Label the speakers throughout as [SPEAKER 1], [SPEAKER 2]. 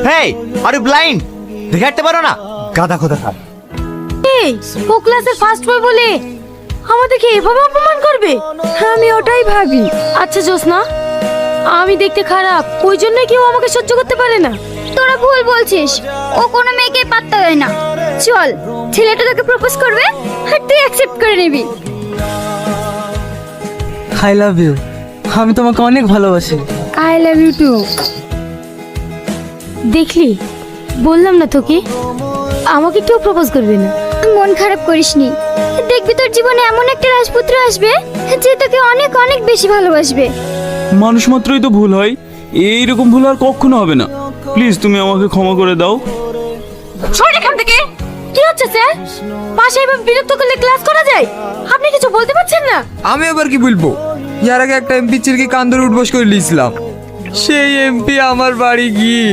[SPEAKER 1] Hey are you blind? দেখে হাঁটতে পারো না? গাধা খোদা খা।
[SPEAKER 2] এই ও ক্লাসের ফার্স্ট বয় বলে আমাদেরকে এভাবে অপমান করবে? আমি ওটাই ভাবি। আচ্ছা জোসনা, আমি দেখতে খারাপ ওই জন্য কেউ আমাকে সহ্য করতে পারে না?
[SPEAKER 3] তোরা ভুল বলছিস, ও কোনো মেয়েকে পাত্তা দেয় না। চল, ছেলেটা তোকে প্রপোজ করবে আর তুই অ্যাকসেপ্ট করে নিবি।
[SPEAKER 4] I love you. আমি তোমাকে অনেক ভালোবাসি।
[SPEAKER 2] I love you too. দেখলি, বললাম না তোকে আমাকে কেউ প্রপোজ করবে না।
[SPEAKER 3] মন খারাপ করিসনি, দেখবি তোর জীবনে এমন একটা রাজপুত্র আসবে যে তোকে অনেক অনেক বেশি ভালোবাসবে।
[SPEAKER 5] মানুষ মাত্রই তো ভুল হয়, এইরকম ভুল আর কখনো হবে না। প্লিজ তুমি আমাকে ক্ষমা করে দাও।
[SPEAKER 2] সর এখান থেকে। কি হচ্ছে স্যার? পাশে এভাবে বিরক্ত করলে ক্লাস করা যায়? আপনি কিছু বলতে পারছেন না?
[SPEAKER 6] আমি আবার কি বলবো? ইয়ার আগে একটা এমপি চিরকি কান ধরে উঠবস করে নিয়েছিলাম। সেই এমপি আমার বাড়ি গিয়ে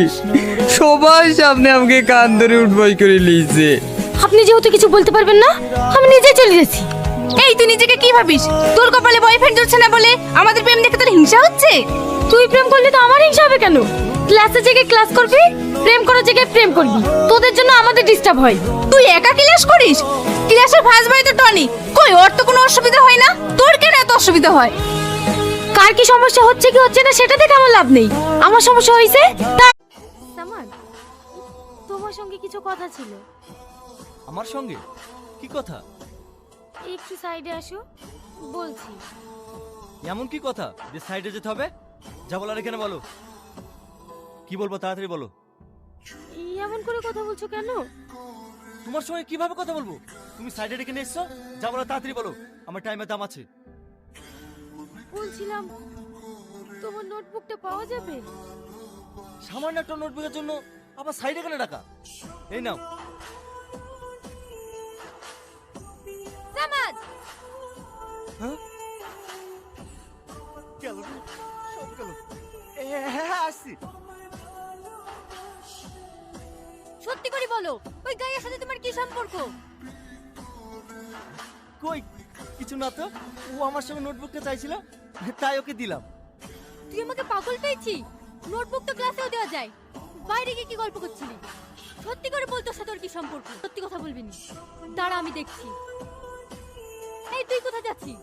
[SPEAKER 6] সবার সামনে আমাকে কান ধরে উঠবস করে নিয়েছে।
[SPEAKER 2] আপনি যেহেতু কিছু বলতে পারবেন না, আমি নিজেই চলে যাচ্ছি।
[SPEAKER 7] এই তুই নিজেকে কি ভাবিস? তোর কপালে বয়ফ্রেন্ড জুটছে না বলে আমাদের প্রেম দেখে তোর হিংসা হচ্ছে?
[SPEAKER 2] তুই প্রেম করলে তো আমার হিংসা হবে কেন? ক্লাসে জায়গায় ক্লাস করবি, প্রেম করার জায়গায় প্রেম করবি। তোদের জন্য আমাদের ডিস্টার্ব হয়।
[SPEAKER 7] তুই একা ক্লাস করিস? ক্লাসের ফার্স্ট বয় তো টনি। কই ওর তো কোনো অসুবিধা হয় না, তোর কেন এত অসুবিধা হয়?
[SPEAKER 2] কার কি সমস্যা হচ্ছে কি হচ্ছে না সেটা দেখে আমার লাভ নেই। আমার সমস্যা হয়েছে তাই। সামান, তোমার সঙ্গে কিছু কথা ছিল।
[SPEAKER 1] আমার সঙ্গে কি কথা?
[SPEAKER 2] একটু সাইডে আসো, বলছি।
[SPEAKER 1] এমন কি কথা যে সাইডে যেতে হবে? যা বলার এখানে বলো। কি বলবো তাড়াতাড়ি বলো।
[SPEAKER 2] এমন করে কথা বলছো কেন?
[SPEAKER 1] তোমার সঙ্গে কিভাবে কথা বলবো? তুমি সাইডে ডেকে নিয়ে এসছো, যা বলার তাড়াতাড়ি বলো, আমার টাইমের দাম আছে।
[SPEAKER 2] বলছিলাম তোমার নোটবুকটা পাওয়া যাবে?
[SPEAKER 1] সামান্য একটা নোটবুকের জন্য আবার সাইডে কেন ডাকা? এই নাও।
[SPEAKER 3] সামাদ,
[SPEAKER 1] হ্যাঁ? গেল রে, সব গেল। হ্যাঁ আসছি।
[SPEAKER 2] সত্যি করে বলো, ওই গায়ের সাথে তোমার কি সম্পর্ক?
[SPEAKER 1] কই কিছু না তো, ও আমার সঙ্গে নোটবুকটা চাইছিল তাই ওকে দিলাম।
[SPEAKER 2] তুই আমাকে পাগল পেয়েছি? নোটবুক তো ক্লাসেও দেওয়া যায়। বাইরে গিয়ে কি গল্প করছিলি? সত্যি করে বল তোর সাথে ওর কি সম্পর্ক? সত্যি কথা বলবি না? দাঁড়া আমি দেখছি। এই তুই কোথায় যাচ্ছিস?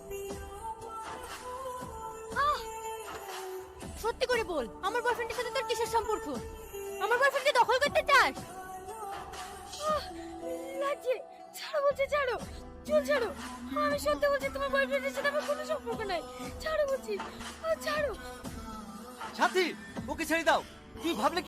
[SPEAKER 2] সত্যি করে বল, আমার বয়ফ্রেন্ডের সাথে তোর কিসের সম্পর্ক? আমার বয়ফ্রেন্ডকে দখল করতে চাস? লাগছে, ছাড়ো বলছি, ছাড়ো। চুল ছাড়ো। আমি সত্যি বলছি তোমার বয়ফ্রেন্ডের সাথে আমার কোনো সম্পর্ক নাই। ছাড়ো বলছি, ছাড়ো।
[SPEAKER 1] সাথী ওকে ছেড়ে দাও। তুই ভাবলে